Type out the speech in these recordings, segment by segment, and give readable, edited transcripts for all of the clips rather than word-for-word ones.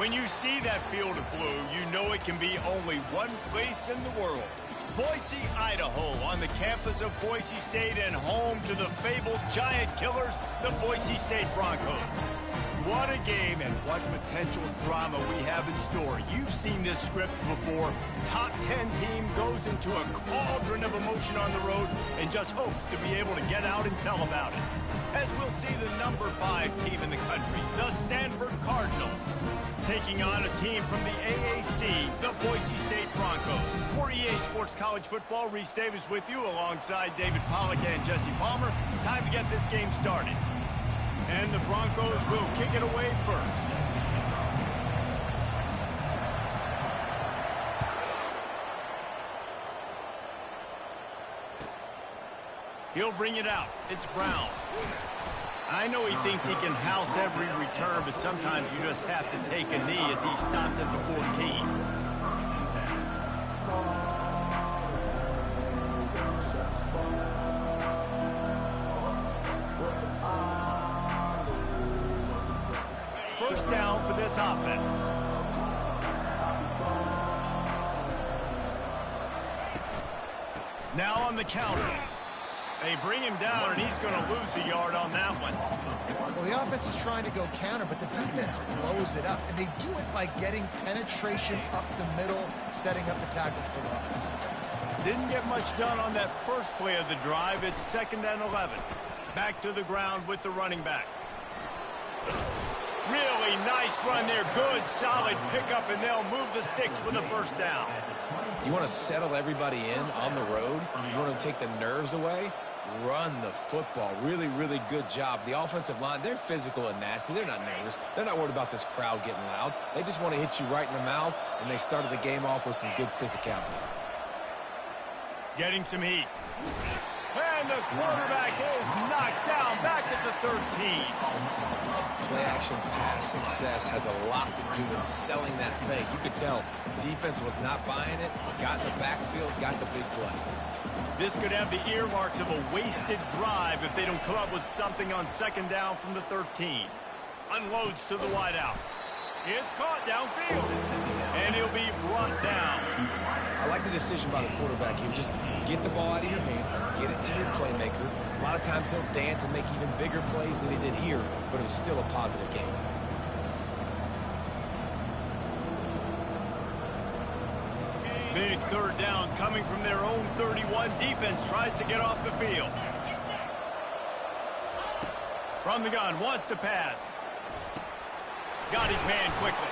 When you see that field of blue, you know it can be only one place in the world. Boise, Idaho, on the campus of Boise State and home to the fabled giant killers, the Boise State Broncos. What a game and what potential drama we have in store. You've seen this script before. Top 10 team goes into a cauldron of emotion on the road and just hopes to be able to get out and tell about it. As we'll see the number 5 team in the country, the Stanford Cardinals, taking on a team from the AAC, the Boise State Broncos. For EA Sports College Football, Reese Davis with you alongside David Pollack and Jesse Palmer. Time to get this game started. And the Broncos will kick it away first. He'll bring it out. It's Brown. I know he thinks he can house every return, but sometimes you just have to take a knee as he stopped at the 14. First down for this offense. Now on the counter. They bring him down, and he's going to lose a yard on that one. Well, the offense is trying to go counter, but the defense blows it up, and they do it by getting penetration up the middle, setting up the tackle for loss. Didn't get much done on that first play of the drive. It's 2nd and 11. Back to the ground with the running back. Really nice run there. Good, solid pickup, and they'll move the sticks with a first down. You want to settle everybody in on the road? You want to take the nerves away? Run the football. Really, really good job. The offensive line, they're physical and nasty. They're not nervous. They're not worried about this crowd getting loud. They just want to hit you right in the mouth, and they started the game off with some good physicality. Getting some heat. And the quarterback is knocked down back at the 13. Play-action pass success has a lot to do with selling that fake. You could tell defense was not buying it, got in the backfield, got the big play. This could have the earmarks of a wasted drive if they don't come up with something on 2nd down from the 13. Unloads to the wideout. It's caught downfield, and he'll be brought down. I like the decision by the quarterback here. Just get the ball out of your hands, get it to your playmaker. A lot of times he'll dance and make even bigger plays than he did here, but it was still a positive game. Big 3rd down coming from their own 31. Defense tries to get off the field. From the gun, wants to pass. Got his man quickly.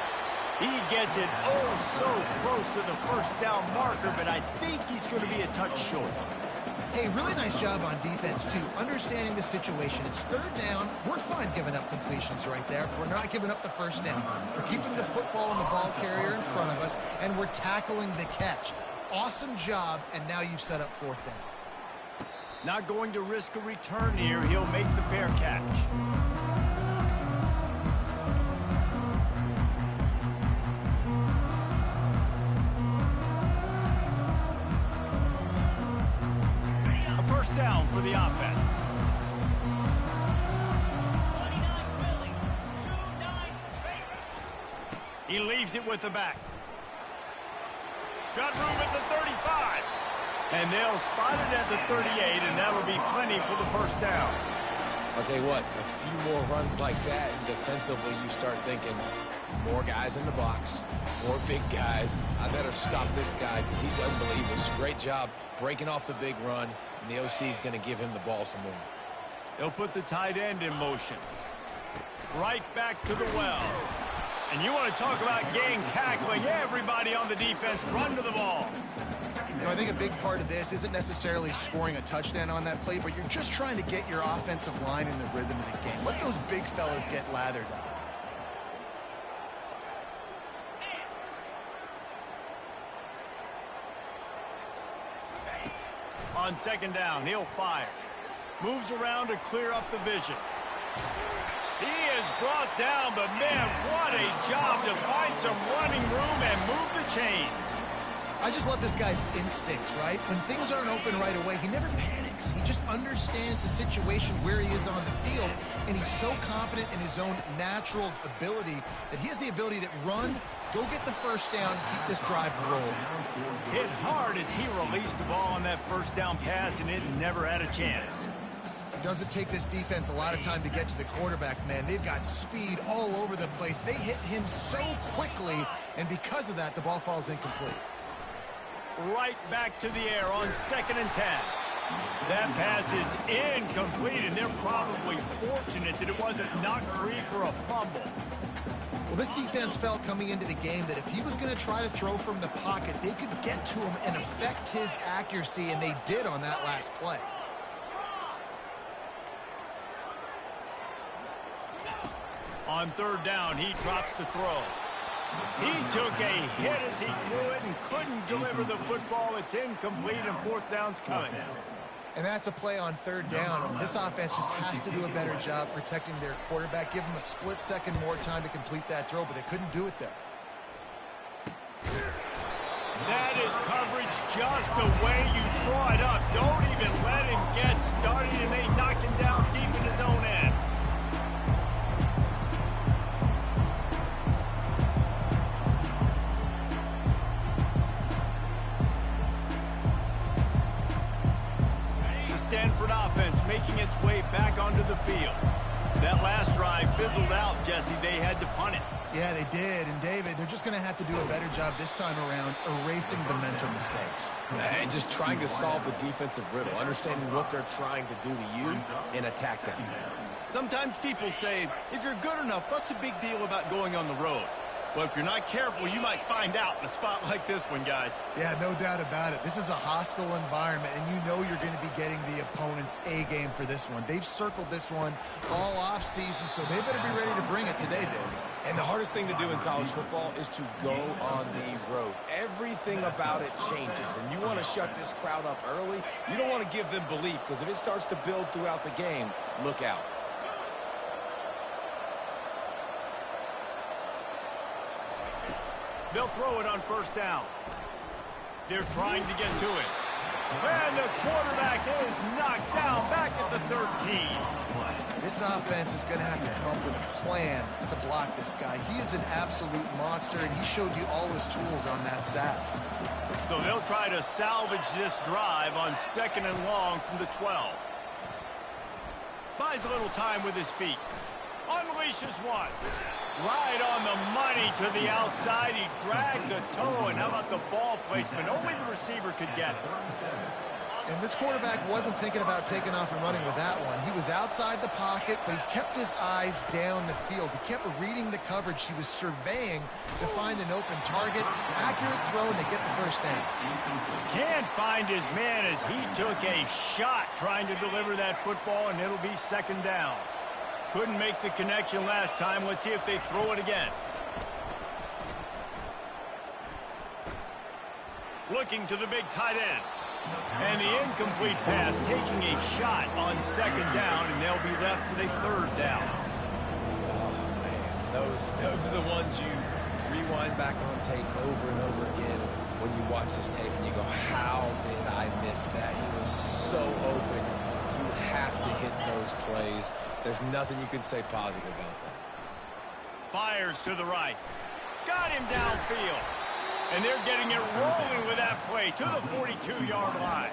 He gets it oh so close to the first down marker, but I think he's going to be a touch short. Hey, really nice job on defense, too, understanding the situation. It's third down. We're fine giving up completions right there. We're not giving up the first down. We're keeping the football and the ball carrier in front of us, and we're tackling the catch. Awesome job, and now you've set up fourth down. Not going to risk a return here. He'll make the fair catch. First down for the offense. He leaves it with the back. Got room at the 35. And they'll spot it at the 38, and that'll be plenty for the first down. I'll tell you what, a few more runs like that, and defensively you start thinking, more guys in the box, more big guys. I better stop this guy because he's unbelievable. It's a great job breaking off the big run, and the OC is going to give him the ball some more. They'll put the tight end in motion. Right back to the well. And you want to talk about game tackling. Everybody on the defense run to the ball. You know, I think a big part of this isn't necessarily scoring a touchdown on that play, but you're just trying to get your offensive line in the rhythm of the game. Let those big fellas get lathered up. On second down, he'll fire. Moves around to clear up the vision. He is brought down, but man, what a job to find some running room and move the chains. I just love this guy's instincts, right? When things aren't open right away, he never panics. He just understands the situation where he is on the field, and he's so confident in his own natural ability that he has the ability to run, go get the first down, keep this drive rolling. Hit hard as he released the ball on that first down pass, and it never had a chance. It doesn't take this defense a lot of time to get to the quarterback, man. They've got speed all over the place. They hit him so quickly, and because of that, the ball falls incomplete. Right back to the air on second and 10. That pass is incomplete, and they're probably fortunate that it wasn't knocked free for a fumble. Well, this defense felt coming into the game that if he was going to try to throw from the pocket, they could get to him and affect his accuracy, and they did on that last play. On third down, he drops to throw. He took a hit as he threw it and couldn't deliver the football. It's incomplete, and fourth down's coming. And that's a play on third down. This offense just has to do a better job protecting their quarterback. Give them a split second more time to complete that throw, but they couldn't do it there. That is coverage just the way you draw it up. Don't even let him get started, and they knock him down deep in his own end. Stanford offense making its way back onto the field. That last drive fizzled out, Jesse. They had to punt it. Yeah, they did. And, David, they're just going to have to do a better job this time around erasing the mental mistakes. And just trying to solve the defensive riddle, understanding what they're trying to do to you and attack them. Sometimes people say, if you're good enough, what's the big deal about going on the road? Well, if you're not careful, you might find out in a spot like this one, guys. Yeah, no doubt about it. This is a hostile environment, and you know you're going to be getting the opponent's A-game for this one. They've circled this one all offseason, so they better be ready to bring it today, Dave. And the hardest thing to do in college football is to go on the road. Everything about it changes, and you want to shut this crowd up early. You don't want to give them belief, because if it starts to build throughout the game, look out. They'll throw it on first down. They're trying to get to it. And the quarterback is knocked down back at the 13. This offense is going to have to come up with a plan to block this guy. He is an absolute monster, and he showed you all his tools on that sack. So they'll try to salvage this drive on second and long from the 12. Buys a little time with his feet. Unleashes one. Right on the money to the outside. He dragged the toe, and how about the ball placement? Only the receiver could get it. And this quarterback wasn't thinking about taking off and running with that one. He was outside the pocket, but he kept his eyes down the field. He kept reading the coverage. He was surveying to find an open target. Accurate throw, and they get the first down. Can't find his man as he took a shot trying to deliver that football, and it'll be second down. Couldn't make the connection last time. Let's see if they throw it again. Looking to the big tight end. And the incomplete pass taking a shot on second down, and they'll be left with a third down. Oh, man, those are the ones you rewind back on tape over and over again when you watch this tape and you go, how did I miss that? He was so open. You have to hit those plays. There's nothing you can say positive about that. Fires to the right. Got him downfield. And they're getting it rolling with that play to the 42-yard line.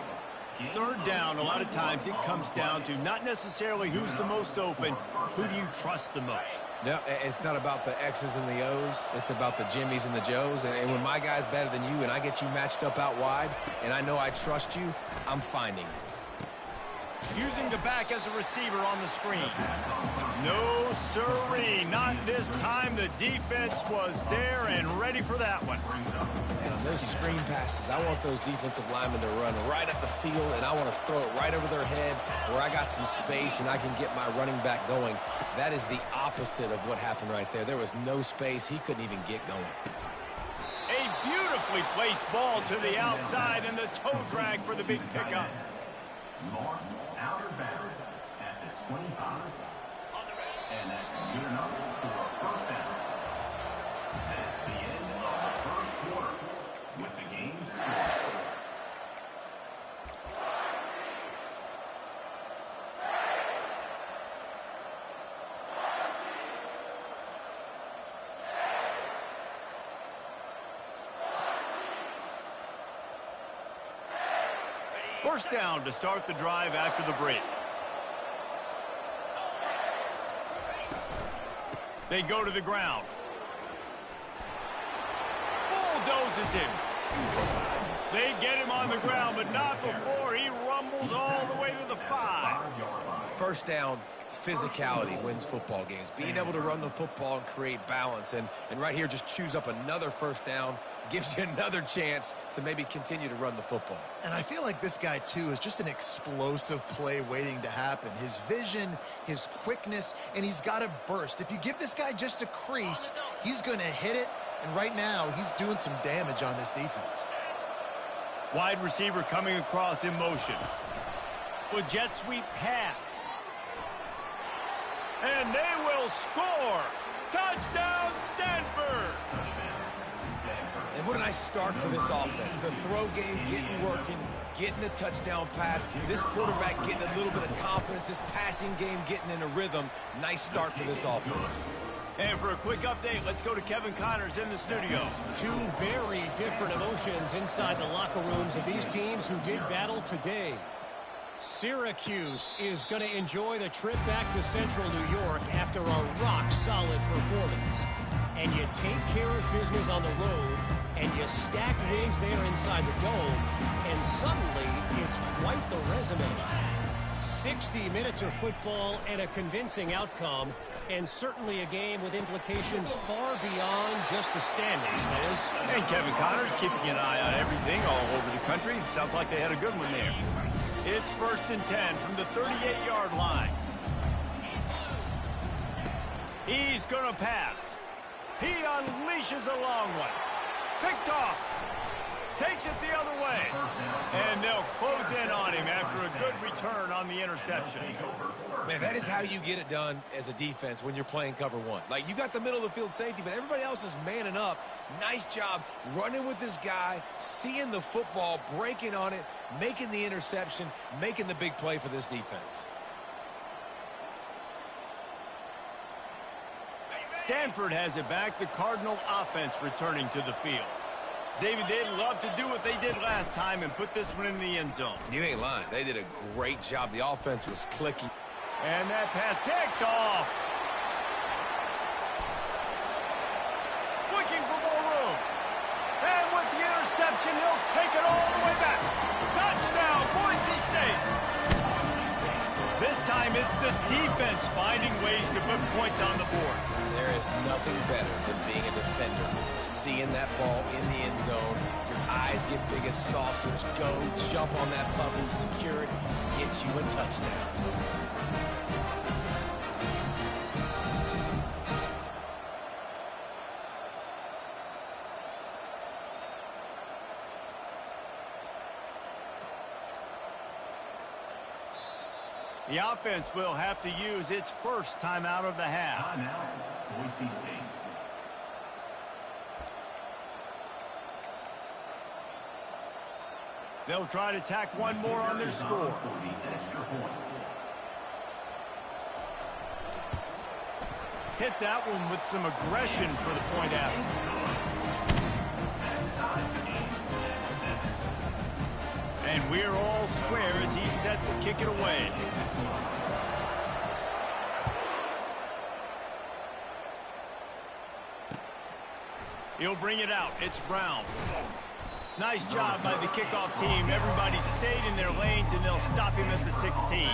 Third down, a lot of times it comes down to not necessarily who's the most open, who do you trust the most? No, it's not about the X's and the O's. It's about the Jimmies and the Joes. And when my guy's better than you and I get you matched up out wide and I know I trust you, I'm finding you. Using the back as a receiver on the screen. No sirree, not this time. The defense was there and ready for that one. And on those screen passes, I want those defensive linemen to run right up the field, and I want to throw it right over their head where I got some space and I can get my running back going. That is the opposite of what happened right there. There was no space. He couldn't even get going. A beautifully placed ball to the outside, and the toe drag for the big pickup. Outer bounds at the 25. And that's good enough for a first down. That's the end of the first quarter with the game scored. First down to start the drive after the break. They go to the ground. Bulldozes him. They get him on the ground, but not before he rumbles all the way to the 5. First down, physicality wins football games. Being able to run the football and create balance. And right here, just choose up another first down, gives you another chance to maybe continue to run the football. And I feel like this guy, too, is just an explosive play waiting to happen. His vision, his quickness, and he's got a burst. If you give this guy just a crease, he's going to hit it. And right now, he's doing some damage on this defense. Wide receiver coming across in motion. With jet sweep pass. And they will score. Touchdown, Stanford. And what a nice start for this offense. The throw game getting working, getting the touchdown pass. This quarterback getting a little bit of confidence. This passing game getting in a rhythm. Nice start for this offense. And for a quick update, let's go to Kevin Connors in the studio. Two very different emotions inside the locker rooms of these teams who did battle today. Syracuse is going to enjoy the trip back to Central New York after a rock-solid performance. And you take care of business on the road, and you stack wins there inside the dome, and suddenly it's quite the resume. 60 minutes of football and a convincing outcome, and certainly a game with implications far beyond just the standings, Liz. And Kevin Connors keeping an eye on everything all over the country. Sounds like they had a good one there. It's 1st and 10 from the 38-yard line. He's going to pass. He unleashes a long one. Picked off. Takes it the other way. And they'll close in on him after a good return on the interception. Man, that is how you get it done as a defense when you're playing cover one. Like, you got the middle of the field safety, but everybody else is manning up. Nice job running with this guy, seeing the football, breaking on it, making the interception, making the big play for this defense. Stanford has it back. The Cardinal offense returning to the field. David, they'd love to do what they did last time and put this one in the end zone. You ain't lying. They did a great job. The offense was clicking. And that pass picked off. Looking for more room. And with the interception, he'll take it all the way back. Touchdown, Boise It's the defense finding ways to put points on the board. There is nothing better than being a defender. Seeing that ball in the end zone, your eyes get big as saucers. Go, jump on that puppy, secure it, get you a touchdown. The offense will have to use its first timeout of the half. Timeout, Boise State. They'll try to tack one more on their score. For the extra point. Hit that one with some aggression for the point after. That ties the game at 7. And we're all square as he's set to kick it away. He'll bring it out. It's Brown. Nice job by the kickoff team. Everybody stayed in their lanes, and they'll stop him at the 16.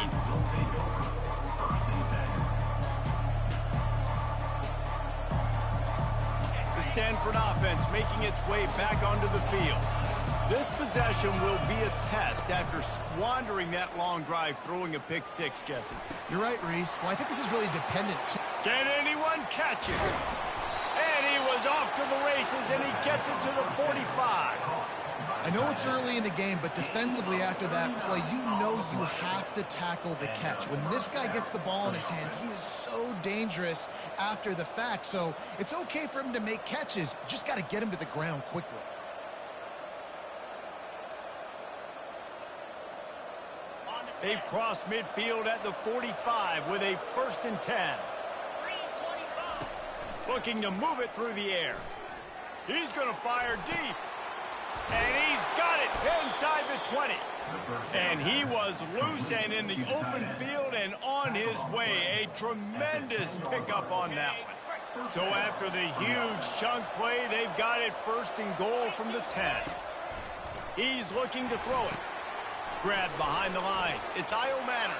The Stanford offense making its way back onto the field. This possession will be a test after squandering that long drive, throwing a pick six, Jesse. You're right, Reese. Well, I think this is really dependent. Can anyone catch it? And he was off to the races, and he gets it to the 45. I know it's early in the game, but defensively after that play, you know you have to tackle the catch. When this guy gets the ball in his hands, he is so dangerous after the fact. So it's okay for him to make catches. You just got to get him to the ground quickly. They cross midfield at the 45 with a 1st and 10. Looking to move it through the air. He's going to fire deep. And he's got it inside the 20. And he was loose and in the open field and on his way. A tremendous pickup on that one. So after the huge chunk play, they've got it 1st and goal from the 10. He's looking to throw it. Grabbed behind the line. It's Io Manor.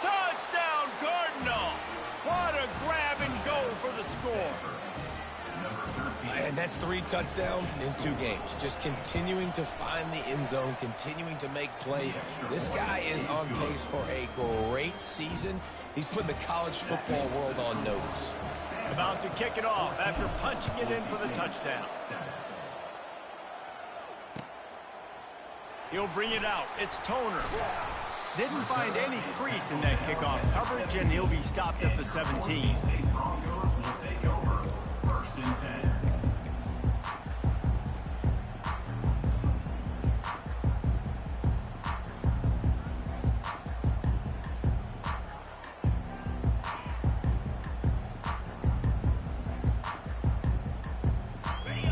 Touchdown, Cardinal! What a grab and go for the score. And that's 3 touchdowns in 2 games. Just continuing to find the end zone, continuing to make plays. This guy is on pace for a great season. He's putting the college football world on notice. About to kick it off after punching it in for the touchdown. He'll bring it out. It's Toner. Didn't find any crease in that kickoff coverage, and he'll be stopped at the 17.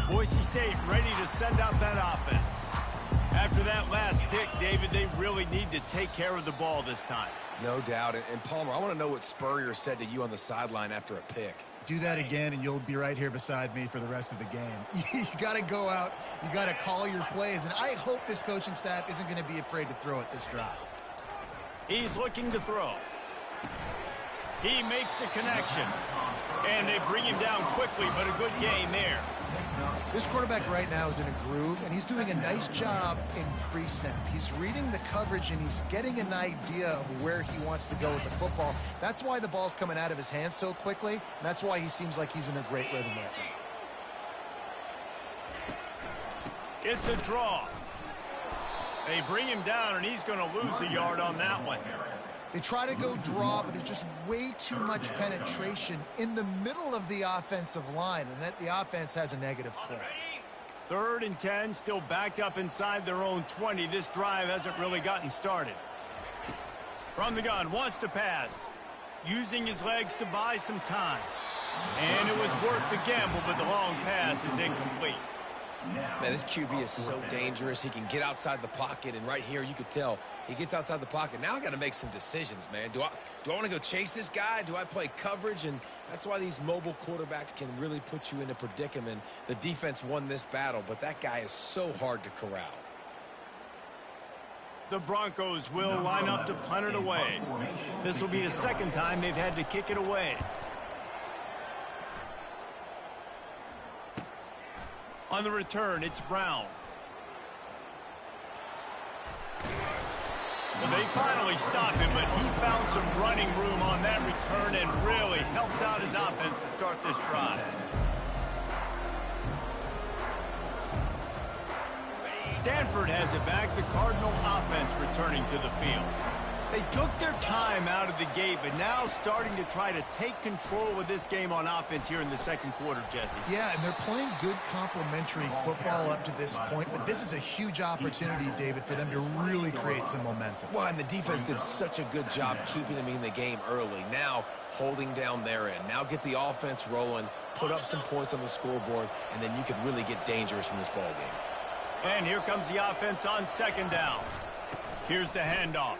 Boise State ready to send out that offense. After that last pick, David, they really need to take care of the ball this time. No doubt. And Palmer, I want to know what Spurrier said to you on the sideline after a pick. Do that again, and you'll be right here beside me for the rest of the game. You got to go out. You got to call your plays, and I hope this coaching staff isn't going to be afraid to throw it this drive. He's looking to throw. He makes the connection. And they bring him down quickly, but a good gain there. This quarterback right now is in a groove, and he's doing a nice job in pre-snap. He's reading the coverage, and he's getting an idea of where he wants to go with the football. That's why the ball's coming out of his hands so quickly, and that's why he seems like he's in a great rhythm right now. It's a draw. They bring him down, and he's going to lose a yard on that one. They try to go draw, but there's just way too much penetration in the middle of the offensive line, and that the offense has a negative play. 3rd and 10, still backed up inside their own 20. This drive hasn't really gotten started. From the gun, wants to pass. Using his legs to buy some time. And it was worth the gamble, but the long pass is incomplete. Man, this QB is so dangerous. He can get outside the pocket, and right here you could tell he gets outside the pocket. Now I got to make some decisions, man. Do I want to go chase this guy? Do I play coverage? And that's why these mobile quarterbacks can really put you in a predicament. The defense won this battle, but that guy is so hard to corral. The Broncos will line up to punt it away. This will be the second time they've had to kick it away. On the return, it's Brown. Well, they finally stopped him, but he found some running room on that return and really helps out his offense to start this drive. Stanford has it back. The Cardinal offense returning to the field. They took their time out of the gate, but now starting to try to take control of this game on offense here in the second quarter, Jesse. Yeah, and they're playing good complementary football up to this point, but this is a huge opportunity, David, for them to really create some momentum. Well, and the defense did such a good job keeping them in the game early. Now, holding down their end. Now get the offense rolling, put up some points on the scoreboard, and then you could really get dangerous in this ball game. And here comes the offense on second down. Here's the handoff.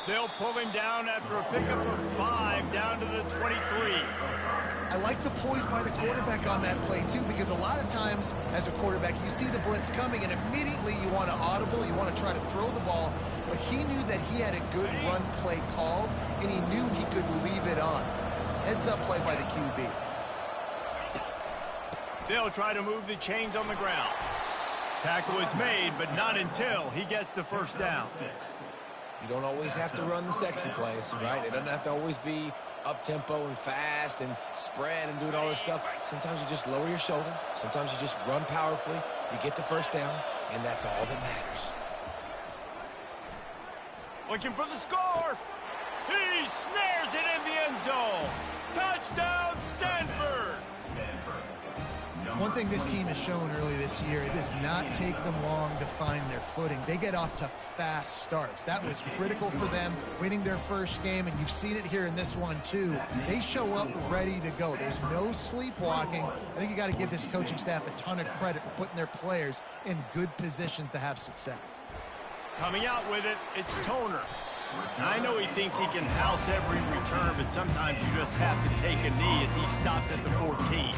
They'll pull him down after a pickup of 5 down to the 23. I like the poise by the quarterback on that play, too, because a lot of times as a quarterback, you see the blitz coming, and immediately you want to audible, you want to try to throw the ball, but he knew that he had a good run play called, and he knew he could leave it on. Heads-up play by the QB. They'll try to move the chains on the ground. Tackle is made, but not until he gets the first down. You don't always have to run the sexy plays, right? It doesn't have to always be up-tempo and fast and spread and doing all this stuff. Sometimes you just lower your shoulder. Sometimes you just run powerfully. You get the first down, and that's all that matters. Looking for the score. He snares it in the end zone. Touchdown, Stanford. One thing this team has shown early this year, it does not take them long to find their footing. They get off to fast starts. That was critical for them, winning their first game, and you've seen it here in this one, too. They show up ready to go. There's no sleepwalking. I think you got to give this coaching staff a ton of credit for putting their players in good positions to have success. Coming out with it, it's Toner. I know he thinks he can house every return, but sometimes you just have to take a knee as he stopped at the 14.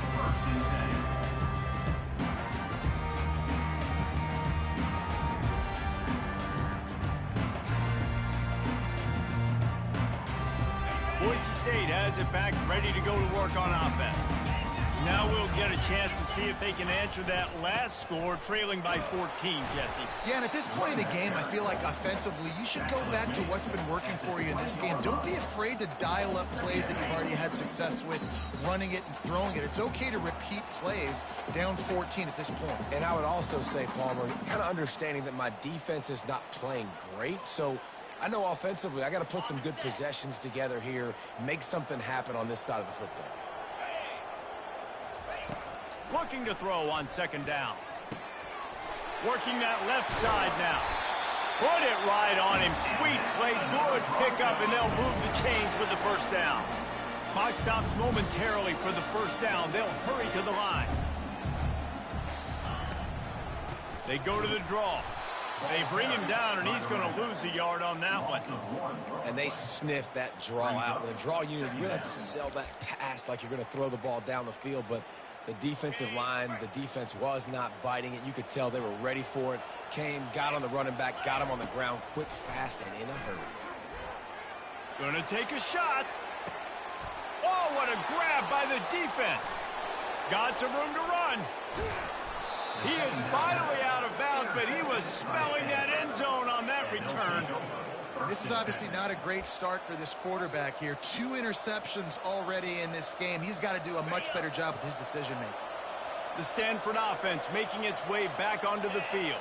Boise State has it back, ready to go to work on offense. Now we'll get a chance to see if they can answer that last score, trailing by 14, Jesse. Yeah, and at this point in the game, I feel like offensively, you should go back to what's been working for you in this game. Don't be afraid to dial up plays that you've already had success with, running it and throwing it. It's okay to repeat plays down 14 at this point. And I would also say, Palmer, kind of understanding that my defense is not playing great, so I know offensively I got to put some good possessions together here, make something happen on this side of the football. Looking to throw on second down. Working that left side now. Put it right on him. Sweet play, good pickup, and they'll move the chains with the first down. Clock stops momentarily for the first down. They'll hurry to the line. They go to the draw. They bring him down, and he's going to lose a yard on that one. And they sniff that draw out. With a draw unit, you really have to sell that pass like you're going to throw the ball down the field, but the defensive line, the defense was not biting it. You could tell they were ready for it. Came, got on the running back, got him on the ground quick, fast, and in a hurry. Gonna take a shot. Oh, what a grab by the defense. Got some room to run. He is finally out of bounds, but he was smelling that end zone on that return. This is obviously not a great start for this quarterback here. 2 interceptions already in this game. He's got to do a much better job with his decision-making. The Stanford offense making its way back onto the field.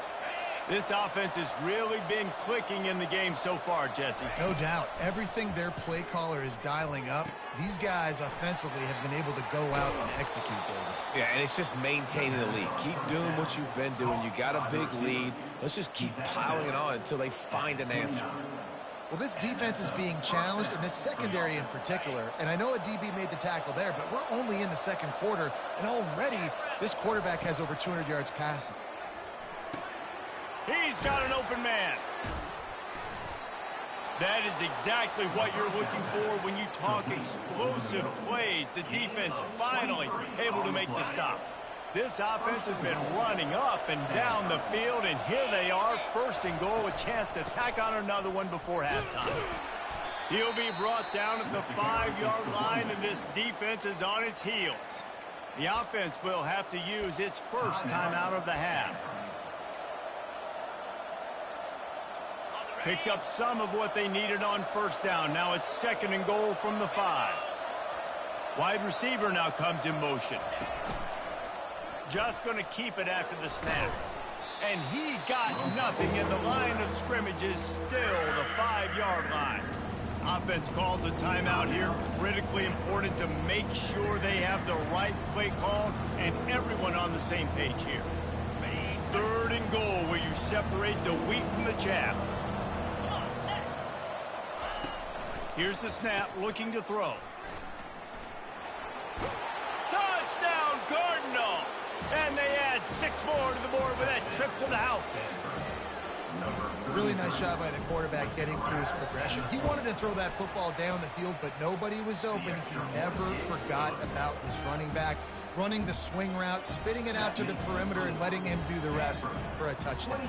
This offense has really been clicking in the game so far, Jesse. No doubt. Everything their play caller is dialing up, these guys offensively have been able to go out and execute, David. Yeah, and it's just maintaining the lead. Keep doing what you've been doing. You got a big lead. Let's just keep piling it on until they find an answer. Well, this defense is being challenged, and this secondary in particular. And I know a DB made the tackle there, but we're only in the second quarter, and already this quarterback has over 200 yards passing. He's got an open man. That is exactly what you're looking for when you talk explosive plays. The defense finally able to make the stop. This offense has been running up and down the field, and here they are, first and goal, a chance to tack on another one before halftime. He'll be brought down at the 5-yard line, and this defense is on its heels. The offense will have to use its first timeout of the half. Picked up some of what they needed on first down. Now it's second and goal from the 5. Wide receiver now comes in motion. Just going to keep it after the snap. And he got nothing, and the line of scrimmage is still the 5-yard line. Offense calls a timeout here. Critically important to make sure they have the right play call and everyone on the same page here. Third and goal, where you separate the wheat from the chaff. Here's the snap, looking to throw. Touchdown, Cardinal! And they add 6 more to the board with that trip to the house. Really nice job by the quarterback getting through his progression. He wanted to throw that football down the field, but nobody was open. He never forgot about his running back, running the swing route, spitting it out to the perimeter, and letting him do the rest for a touchdown.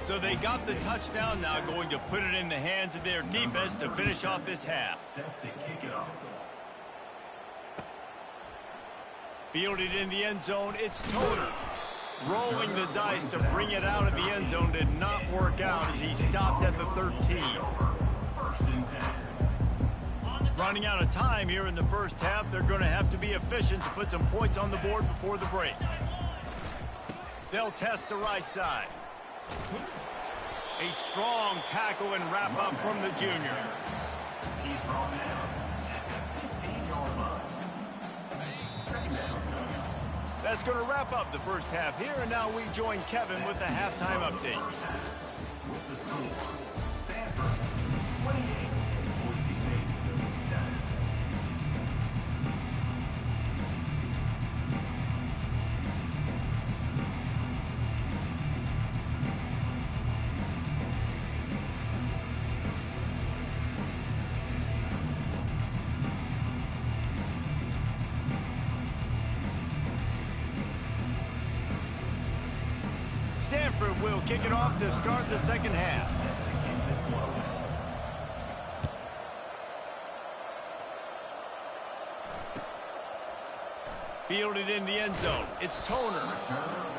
So they got the touchdown, now going to put it in the hands of their defense to finish off this half. Set to kick it off. Fielded in the end zone, it's Toner. Rolling the dice to bring it out of the end zone did not work out as he stopped at the 13. Running out of time here in the first half, they're going to have to be efficient to put some points on the board before the break. They'll test the right side. A strong tackle and wrap up from the junior. He's brought down at the 15-yard line. Second down. That's going to wrap up the first half here, and now we join Kevin with the halftime update. With the score, Stanford 28, Boise State 7. Stanford will kick it off to start the second half. Fielded in the end zone. It's Toner.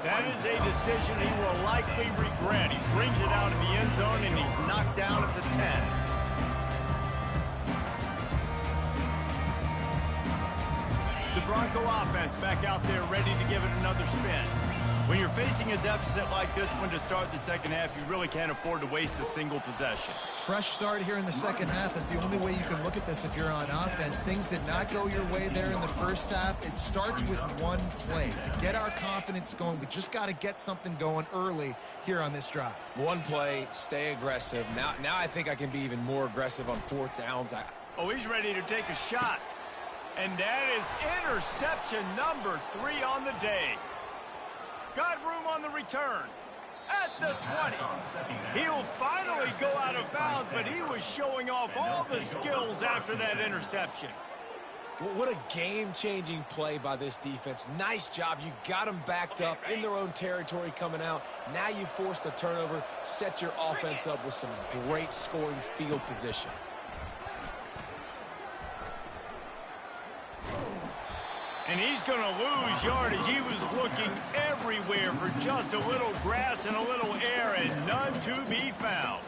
That is a decision he will likely regret. He brings it out of the end zone, and he's knocked down at the 10. The Bronco offense back out there ready to give it another spin. When you're facing a deficit like this one to start the second half, you really can't afford to waste a single possession. Fresh start here in the second half is the only way you can look at this if you're on offense. Things did not go your way there in the first half. It starts with one play. To get our confidence going, we just got to get something going early here on this drive. One play, stay aggressive. Now I think I can be even more aggressive on fourth downs. Oh, he's ready to take a shot. And that is interception number 3 on the day. Got room on the return. At the 20. He'll finally go out of bounds, but he was showing off all the skills after that interception. What a game-changing play by this defense. Nice job. You got them backed up in their own territory coming out. Now you force the turnover, set your offense up with some great scoring field position. And he's going to lose yardage. He was looking everywhere for just a little grass and a little air, and none to be found.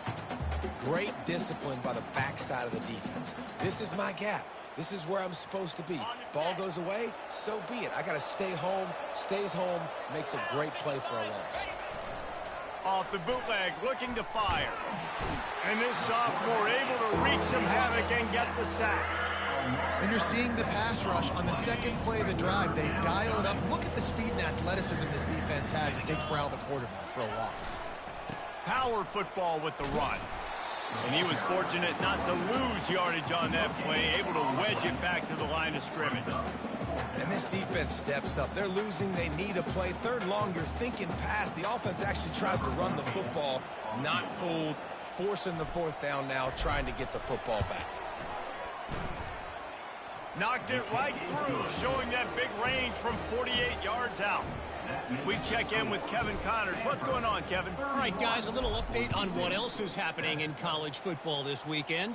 Great discipline by the backside of the defense. This is my gap. This is where I'm supposed to be. Ball goes away, so be it. I got to stay home, stays home, makes a great play for a loss. Off the bootleg, looking to fire. And this sophomore able to wreak some havoc and get the sack. And you're seeing the pass rush on the second play of the drive. They dial it up. Look at the speed and athleticism this defense has as they corral the quarterback for a loss. Power football with the run. And he was fortunate not to lose yardage on that play, able to wedge it back to the line of scrimmage. And this defense steps up. They're losing. They need a play. Third long, you're thinking pass. The offense actually tries to run the football. Not fooled. Forcing the fourth down now, trying to get the football back. Knocked it right through, showing that big range from 48 yards out. We check in with Kevin Connors. What's going on, Kevin? All right, guys, a little update on what else is happening in college football this weekend.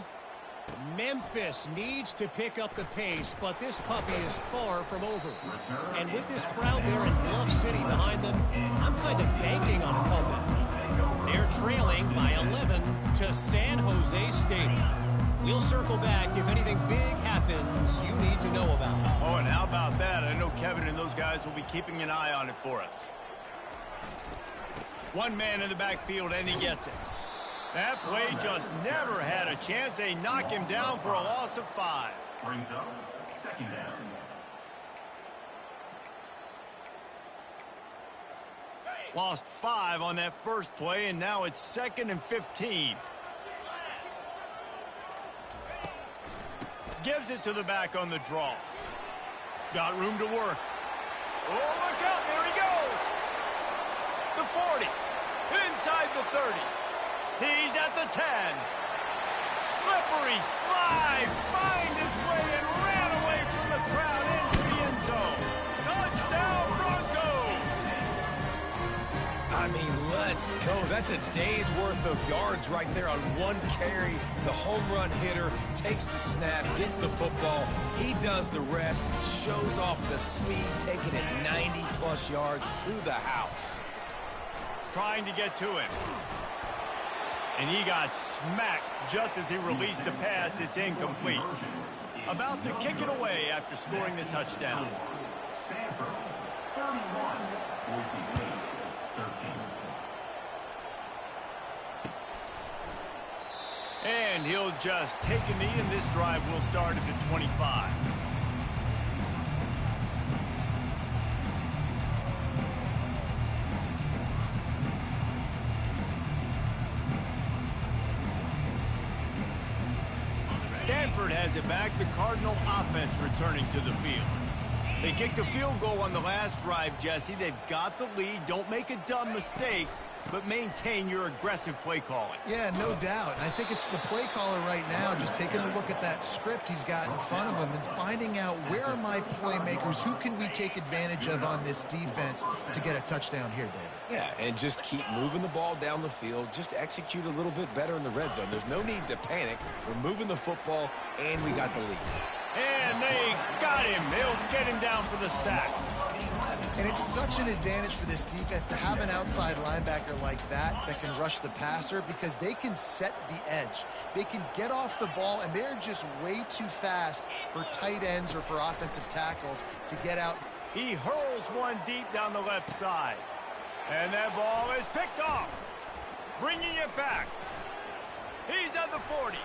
Memphis needs to pick up the pace, but this puppy is far from over. And with this crowd there in Bluff City behind them, I'm kind of banking on a comeback. They're trailing by 11 to San Jose State. We'll circle back if anything big happens you need to know about. Oh, and how about that? I know Kevin and those guys will be keeping an eye on it for us. One man in the backfield, and he gets it. That play just never had a chance. They knock him down for a loss of 5. Brings up second down. Lost 5 on that first play, and now it's 2nd and 15. Gives it to the back on the draw. Got room to work. Oh, look out. There he goes. The 40. Inside the 30. He's at the 10. Slippery slide. Find his way and ran away from the crowd into the end zone. Touchdown, Broncos. I mean, let's go. That's a day's worth of yards right there on one carry. The home run hitter takes the snap, gets the football. He does the rest, shows off the speed, taking it 90-plus yards to the house. Trying to get to him. And he got smacked just as he released the pass. It's incomplete. About to kick it away after scoring the touchdown. Stanford, 31. Boise State, 13. And he'll just take a knee, and this drive will start at the 25. Stanford has it back. The Cardinal offense returning to the field. They kicked a field goal on the last drive, Jesse. They've got the lead. Don't make a dumb mistake, but maintain your aggressive play calling. Yeah, no doubt. And I think it's the play caller right now just taking a look at that script he's got in front of him and finding out where are my playmakers, who can we take advantage of on this defense to get a touchdown here, David. Yeah, and just keep moving the ball down the field. Just execute a little bit better in the red zone. There's no need to panic. We're moving the football, and we got the lead. And they got him. They'll get him down for the sack. And it's such an advantage for this defense to have an outside linebacker like that can rush the passer because they can set the edge. They can get off the ball, and they're just way too fast for tight ends or for offensive tackles to get out. He hurls one deep down the left side. And that ball is picked off. Bringing it back. He's at the 40.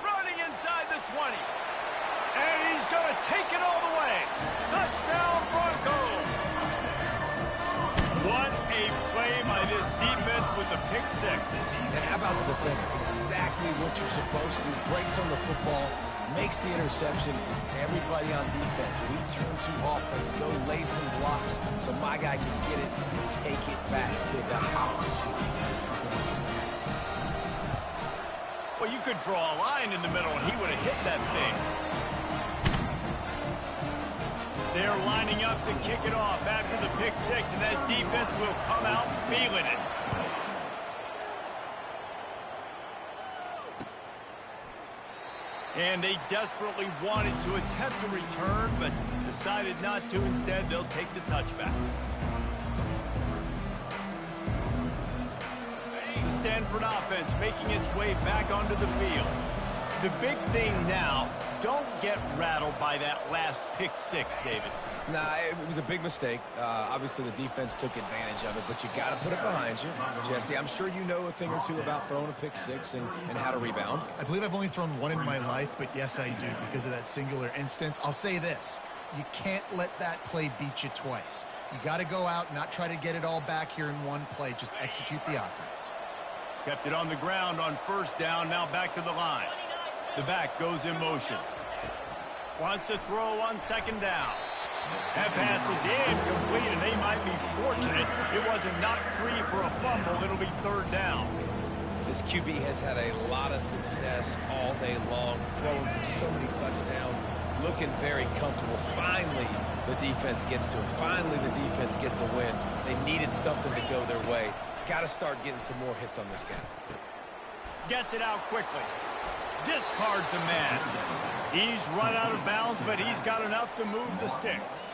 Running inside the 20. And he's going to take it all the way. Touchdown, Broncos. What a play by this defense with the pick 6. And how about the defender? Exactly what you're supposed to. Breaks on the football, makes the interception. Everybody on defense, we turn to offense. Go lay some blocks so my guy can get it and take it back to the house. Well, you could draw a line in the middle, and he would have hit that thing. They're lining up to kick it off after the pick 6, and that defense will come out feeling it. And they desperately wanted to attempt a return, but decided not to. Instead, they'll take the touchback. The Stanford offense making its way back onto the field. The big thing now, don't get rattled by that last pick 6, David. Nah, it was a big mistake. Obviously, the defense took advantage of it, but you got to put it behind you. Jesse, I'm sure you know a thing or two about throwing a pick 6 and how to rebound. I believe I've only thrown one in my life, but yes, I do because of that singular instance. I'll say this. You can't let that play beat you twice. You got to go out and not try to get it all back here in one play. Just execute the offense. Kept it on the ground on first down. Now back to the line. The back goes in motion. Wants to throw on second down. That pass is incomplete, and they might be fortunate it wasn't knocked free for a fumble. It'll be third down. This QB has had a lot of success all day long, throwing for so many touchdowns. looking very comfortable. Finally, the defense gets to him. Finally, the defense gets a win. They needed something to go their way. Got to start getting some more hits on this guy. Gets it out quickly. Discards a man. He's run out of bounds, but he's got enough to move the sticks.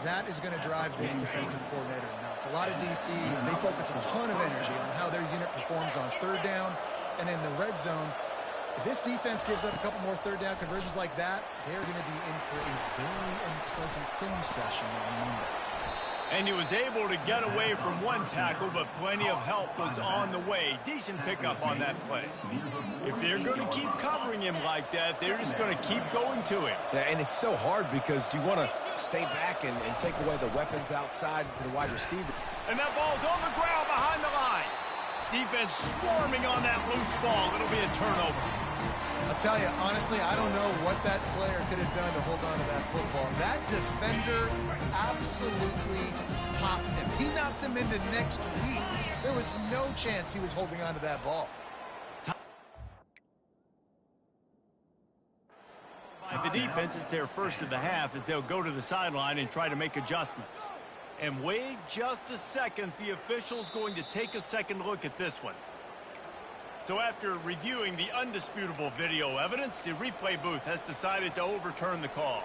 That is going to drive this defensive coordinator nuts. A lot of DCs, they focus a ton of energy on how their unit performs on third down and in the red zone. If this defense gives up a couple more third down conversions like that, they're going to be in for a very unpleasant film session on Monday. And he was able to get away from one tackle, but plenty of help was on the way. Decent pickup on that play. If they're going to keep covering him like that, they're just going to keep going to him. Yeah, and it's so hard because you want to stay back and take away the weapons outside to the wide receiver. And that ball's on the ground behind the line. Defense swarming on that loose ball. It'll be a turnover. I'll tell you, honestly, I don't know what that player could have done to hold on to that football. That defender absolutely popped him. He knocked him into next week. There was no chance he was holding on to that ball. By the defense, it's their first of the half as they'll go to the sideline and try to make adjustments. And wait just a second. The official's going to take a second look at this one. So after reviewing the undisputable video evidence, the replay booth has decided to overturn the call.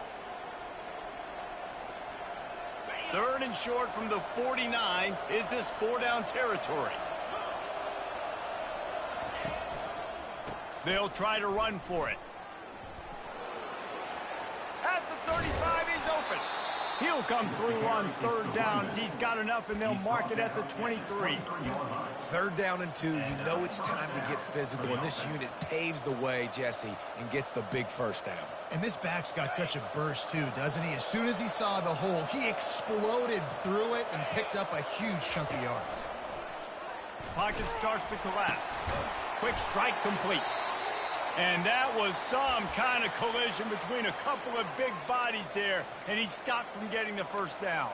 Third and short from the 49. Is this four-down territory? They'll try to run for it. At the 35, he's open. He'll come through on third down as he's got enough, and they'll mark it at the 23. Third down and 2, you know it's time to get physical, and this unit paves the way, Jesse, and gets the big first down. And this back's got such a burst, too, doesn't he? As soon as he saw the hole, he exploded through it and picked up a huge chunk of yards. Pocket starts to collapse. Quick strike complete. And that was some kind of collision between a couple of big bodies there, and he stopped from getting the first down.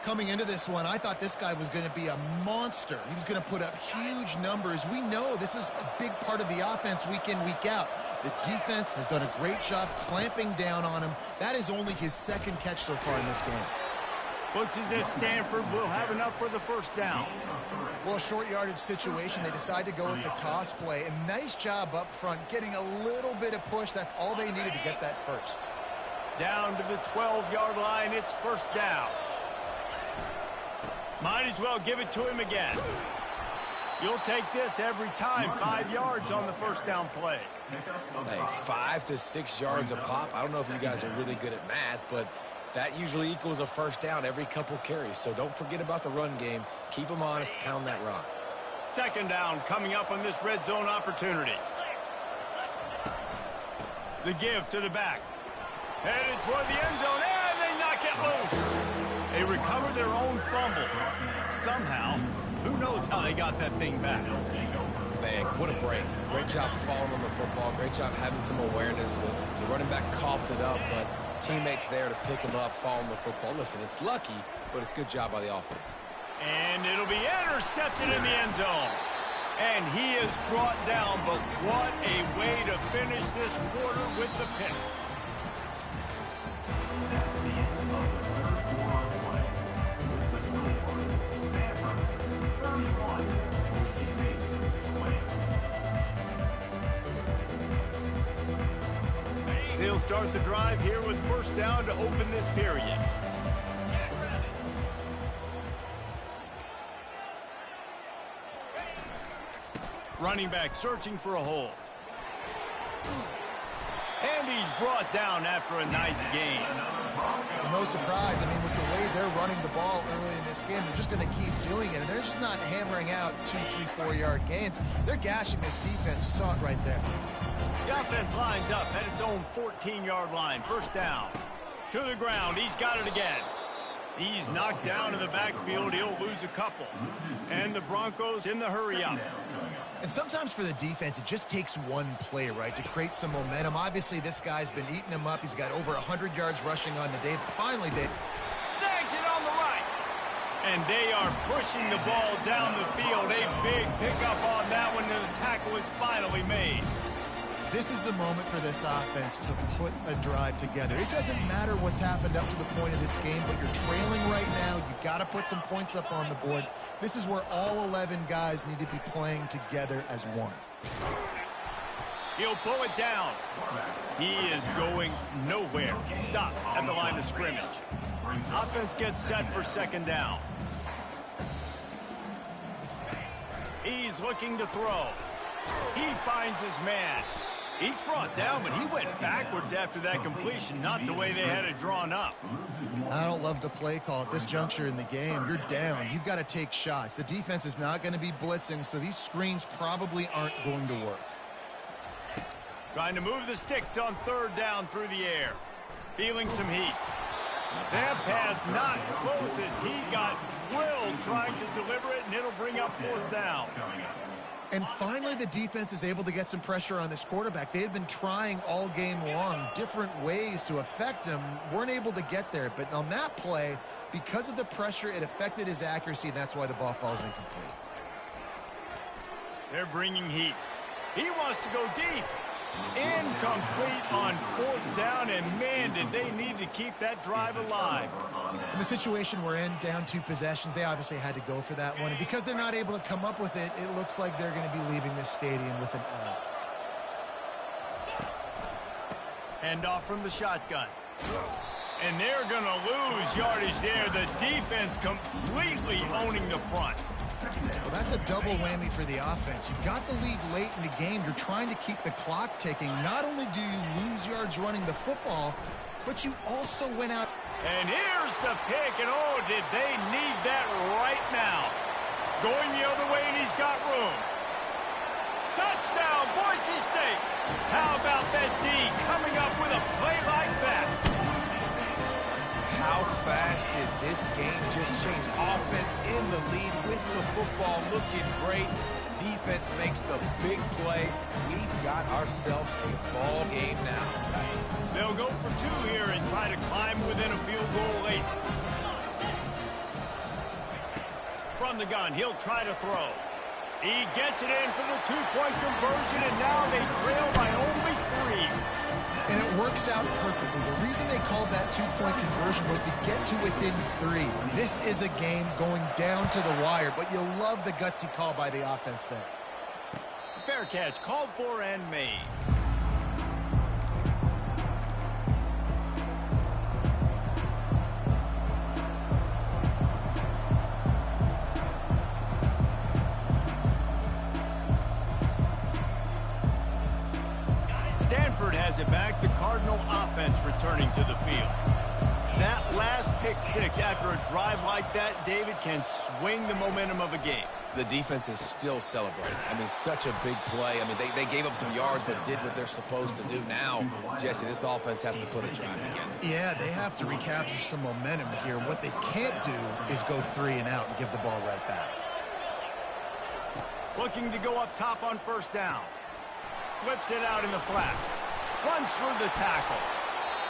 Coming into this one, I thought this guy was going to be a monster. He was going to put up huge numbers. We know this is a big part of the offense week in, week out. The defense has done a great job clamping down on him. That is only his second catch so far in this game. Looks as if Stanford will have enough for the first down. Well, short yardage situation, they decide to go with the toss play. A nice job up front, getting a little bit of push. That's all they needed to get that first. Down to the 12-yard line, it's first down. Might as well give it to him again. You'll take this every time. 5 yards on the first down play. Hey, 5 to 6 yards a pop. I don't know if you guys are really good at math, but that usually equals a first down every couple carries. So don't forget about the run game. Keep them honest. Pound that rock. Second down coming up on this red zone opportunity. The give to the back. Headed toward the end zone, and they knock it loose. They recover their own fumble. Somehow, who knows how they got that thing back. Man, what a break. Great job following on the football. Great job having some awareness. The running back coughed it up, but teammates there to pick him up, following the football. Listen, it's lucky, but it's a good job by the offense. And it'll be intercepted in the end zone. And he is brought down, but what a way to finish this quarter with the pick. They'll start the drive here with first down to open this period. Running back searching for a hole. And he's brought down after a nice gain. No surprise. I mean, with the way they're running the ball early in this game, they're just going to keep doing it. And they're just not hammering out 2, 3, 4-yard gains. They're gashing this defense. You saw it right there. The offense lines up at its own 14-yard line. First down. To the ground. He's got it again. He's knocked down in the backfield. He'll lose a couple. And the Broncos in the hurry-up. And sometimes for the defense, it just takes one play, right, to create some momentum. Obviously, this guy's been eating him up. He's got over 100 yards rushing on the day. But finally, they snags it on the right. And they are pushing the ball down the field. A big pickup on that one. The tackle is finally made. This is the moment for this offense to put a drive together. It doesn't matter what's happened up to the point of this game, but you're trailing right now. You got to put some points up on the board. This is where all 11 guys need to be playing together as one. He'll pull it down. He is going nowhere. Stop at the line of scrimmage. Offense gets set for second down. He's looking to throw. He finds his man. He's brought down, but he went backwards after that completion, not the way they had it drawn up. I don't love the play call at this juncture in the game. You're down. You've got to take shots. The defense is not going to be blitzing, so these screens probably aren't going to work. Trying to move the sticks on third down through the air. Feeling some heat. That pass not close as he got drilled trying to deliver it, and it'll bring up fourth down. And finally, the defense is able to get some pressure on this quarterback. They had been trying all game long different ways to affect him. Weren't able to get there. But on that play, because of the pressure, it affected his accuracy, and that's why the ball falls incomplete. They're bringing heat. He wants to go deep. Incomplete on fourth down, and man, did they need to keep that drive alive. In the situation we're in, down 2 possessions, they obviously had to go for that one. And because they're not able to come up with it, it looks like they're going to be leaving this stadium with an L. Hand off from the shotgun. And they're going to lose yardage there. The defense completely owning the front. Well, that's a double whammy for the offense. You've got the lead late in the game. You're trying to keep the clock ticking. Not only do you lose yards running the football, but you also went out. And here's the pick, and oh, did they need that right now. Going the other way, and he's got room. Touchdown, Boise State. How about that D coming up with a play like that? How fast did this game just change? Offense in the lead with the football looking great. Defense makes the big play. We've got ourselves a ball game now. They'll go for 2 here and try to climb within a field goal late. From the gun, he'll try to throw. He gets it in for the 2-point conversion, and now they trail by only 3. And it works out perfectly. The reason they called that 2-point conversion was to get to within 3. This is a game going down to the wire, but you'll love the gutsy call by the offense there. Fair catch called for and made. Stanford has it back. The Cardinal offense returning to the field. That last pick 6 after a drive like that, David, can swing the momentum of a game. The defense is still celebrating. I mean, such a big play. I mean, they gave up some yards but did what they're supposed to do. Now, Jesse, this offense has to put a drive together. Yeah, they have to recapture some momentum here. What they can't do is go 3 and out and give the ball right back. Looking to go up top on first down. Flips it out in the flat. Runs through the tackle.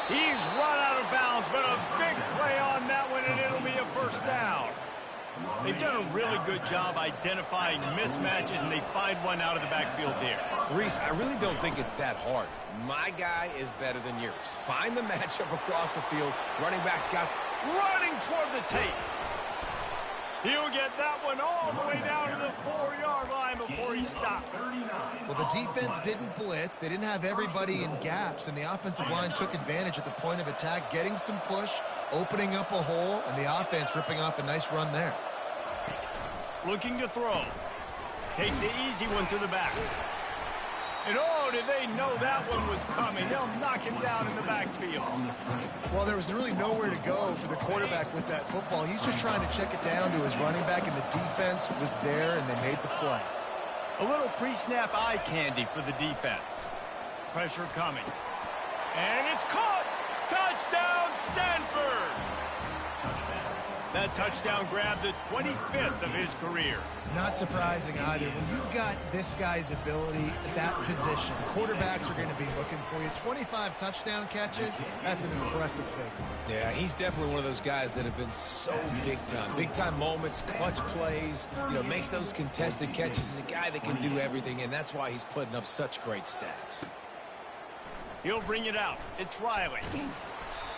He's run out of bounds, but a big play on that one, and it'll be a first down. They've done a really good job identifying mismatches, and they find one out of the backfield there. Reese, I really don't think it's that hard. My guy is better than yours. Find the matchup across the field. Running back Scott's running toward the tape. He'll get that one all the way down to the 4-yard line before he stopped. Well, the defense didn't blitz. They didn't have everybody in gaps, and the offensive line took advantage at the point of attack, getting some push, opening up a hole, and the offense ripping off a nice run there. Looking to throw. Takes the easy one to the back. And oh, did they know that one was coming. They'll knock him down in the backfield. Well, there was really nowhere to go for the quarterback with that football. He's just trying to check it down to his running back, and the defense was there, and they made the play. A little pre-snap eye candy for the defense. Pressure coming. And it's caught! Touchdown, Stanford! That touchdown grabbed the 25th of his career. Not surprising either. When you've got this guy's ability at that position, quarterbacks are going to be looking for you. 25 touchdown catches, that's an impressive figure. Yeah, he's definitely one of those guys that have been so big time. Big time moments, clutch plays, makes those contested catches. He's a guy that can do everything, and that's why he's putting up such great stats. He'll bring it out. It's Riley.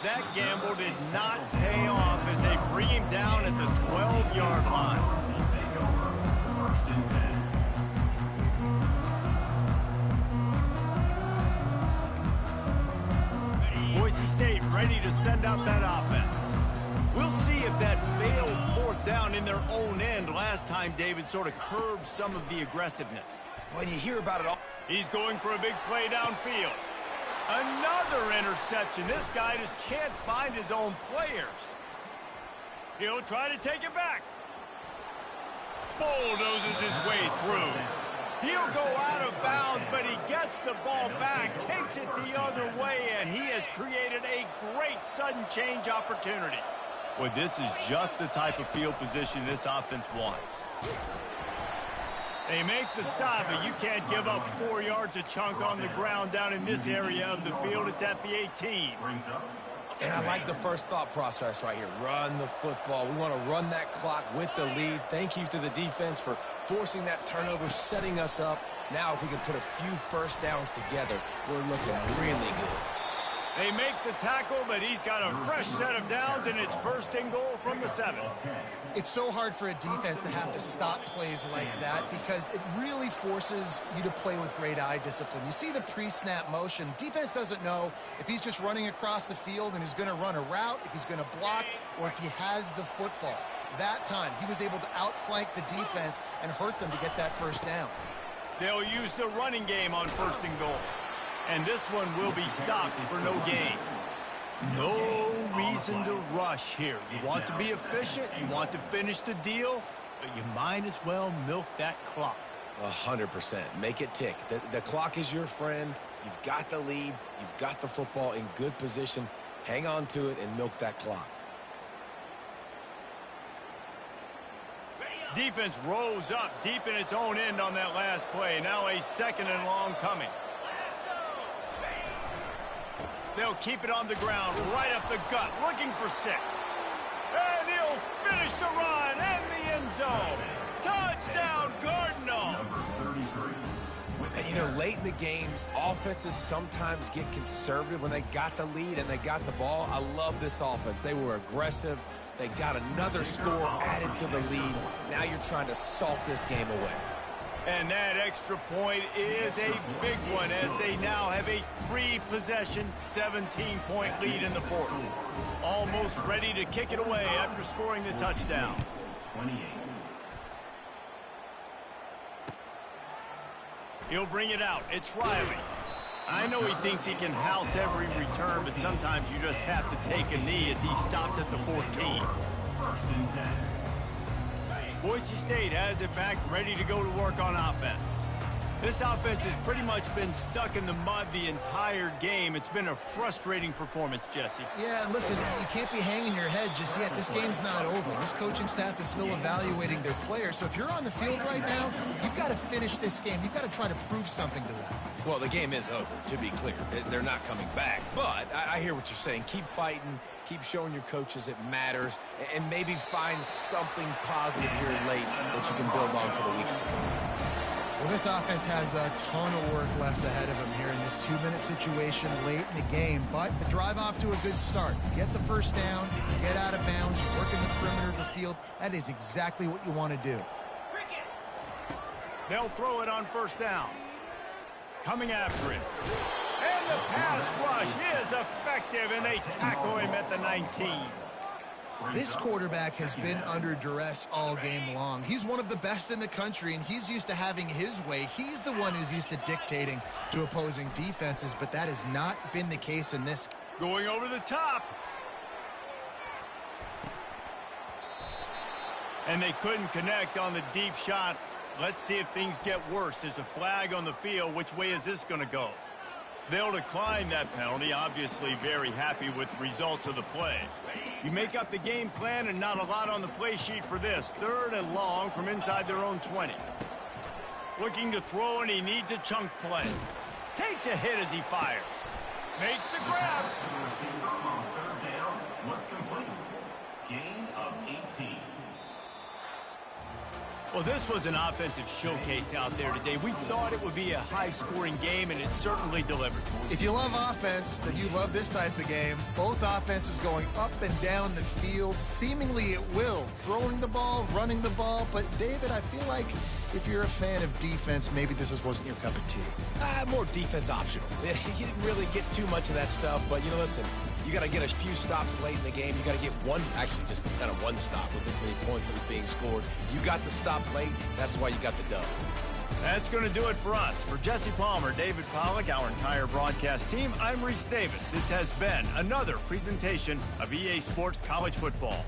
That gamble did not pay off as they bring him down at the 12-yard line. Boise State ready to send out that offense. We'll see if that failed fourth down in their own end last time David sort of curbed some of the aggressiveness. Well, you hear about it all. He's going for a big play downfield. Another interception. This guy just can't find his own players. He'll try to take it back. Bulldozes his way through. He'll go out of bounds, but he gets the ball back, takes it the other way, and he has created a great sudden change opportunity. Well, this is just the type of field position this offense wants. They make the stop, but you can't give up 4 yards a chunk on the ground down in this area of the field. It's at the 18. And I like the first thought process right here. Run the football. We want to run that clock with the lead. Thank you to the defense for forcing that turnover, setting us up. Now if we can put a few first downs together, we're looking really good. They make the tackle, but he's got a fresh set of downs, and it's first and goal from the 7. It's so hard for a defense to have to stop plays like that because it really forces you to play with great eye discipline. You see the pre-snap motion. Defense doesn't know if he's just running across the field and he's going to run a route, if he's going to block, or if he has the football. That time, he was able to outflank the defense and hurt them to get that first down. They'll use the running game on first and goal. And this one will be stopped for no gain. No reason to rush here. You want to be efficient, you want to finish the deal, but you might as well milk that clock. 100%. Make it tick. The clock is your friend. You've got the lead. You've got the football in good position. Hang on to it and milk that clock. Defense rose up deep in its own end on that last play. Now a second and long coming. They'll keep it on the ground, right up the gut, looking for 6. And he'll finish the run and the end zone. Touchdown, Cardinal! And, you know, late in the games, offenses sometimes get conservative when they got the lead and they got the ball. I love this offense. They were aggressive. They got another score added to the lead. Now you're trying to salt this game away. And that extra point is a big one as they now have a 3-possession, 17-point lead in the fourth. Almost ready to kick it away after scoring the touchdown. 28. He'll bring it out. It's Riley. I know he thinks he can house every return, but sometimes you just have to take a knee as he stopped at the 14. First and 10. Boise State has it back, ready to go to work on offense. This offense has pretty much been stuck in the mud the entire game. It's been a frustrating performance, Jesse. Yeah, and listen, you can't be hanging your head just yet. This game's not over. This coaching staff is still evaluating their players. So if you're on the field right now, you've got to finish this game. You've got to try to prove something to them. Well, the game is over, to be clear. They're not coming back. But I hear what you're saying. Keep fighting. Keep showing your coaches it matters. And maybe find something positive here late that you can build on for the weeks to come. Well, this offense has a ton of work left ahead of them here in this 2-minute situation late in the game. But the drive off to a good start. You get the first down, you get out of bounds, you work in the perimeter of the field. That is exactly what you want to do. They'll throw it on first down. Coming after it. And the pass rush is effective, and they tackle him at the 19. This quarterback has been under duress all game long. He's one of the best in the country, and he's used to having his way. He's the one who's used to dictating to opposing defenses, but that has not been the case in this. Going over the top. And they couldn't connect on the deep shot. Let's see if things get worse. There's a flag on the field. Which way is this going to go? They'll decline that penalty. Obviously very happy with the results of the play. You make up the game plan and not a lot on the play sheet for this. 3rd and long from inside their own 20. Looking to throw, and he needs a chunk play. Takes a hit as he fires. Makes the grab. The receiver on 3rd down was complete. Gain of 18. Well, this was an offensive showcase out there today. We thought it would be a high-scoring game, and it certainly delivered. If you love offense, then you love this type of game. Both offenses going up and down the field, seemingly at will. Throwing the ball, running the ball. But, David, I feel like if you're a fan of defense, maybe this wasn't your cup of tea. More defense optional. You didn't really get too much of that stuff, but, listen, you got to get a few stops late in the game. You got to get actually just kind of one stop with this many points that was being scored. You got the stop late. That's why you got the dub. That's going to do it for us. For Jesse Palmer, David Pollack, our entire broadcast team, I'm Reese Davis. This has been another presentation of EA Sports College Football.